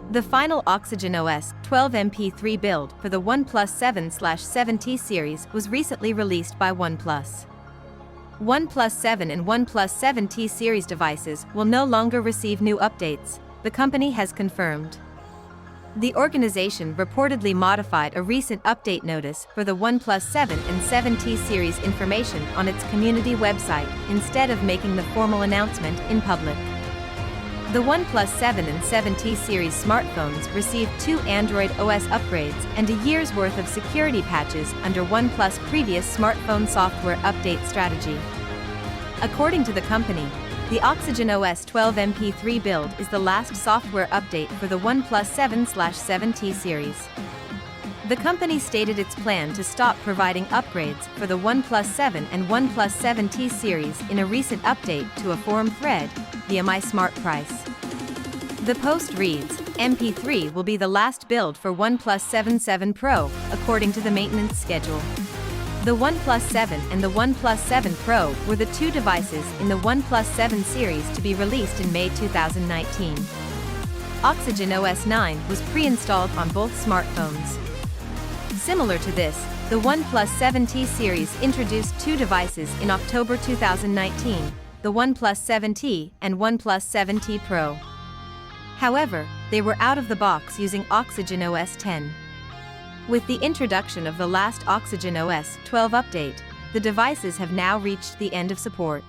The final OxygenOS 12 MP3 build for the OnePlus 7/7T series was recently released by OnePlus. OnePlus 7 and OnePlus 7T series devices will no longer receive new updates, the company has confirmed. The organization reportedly modified a recent update notice for the OnePlus 7 and 7T series information on its community website instead of making the formal announcement in public. The OnePlus 7 and 7T series smartphones received 2 Android OS upgrades and a year's worth of security patches under OnePlus' previous smartphone software update strategy. According to the company, the OxygenOS 12 MP3 build is the last software update for the OnePlus 7/7T series. The company stated its plan to stop providing upgrades for the OnePlus 7 and OnePlus 7T series in a recent update to a forum thread via My Smart Price. The post reads, "MP3 will be the last build for OnePlus 7 Pro, according to the maintenance schedule." The OnePlus 7 and the OnePlus 7 Pro were the two devices in the OnePlus 7 series to be released in May 2019. OxygenOS 9 was pre-installed on both smartphones. Similar to this, the OnePlus 7T series introduced two devices in October 2019, the OnePlus 7T and OnePlus 7T Pro. However, they were out of the box using OxygenOS 10. With the introduction of the last OxygenOS 12 update, the devices have now reached the end of support.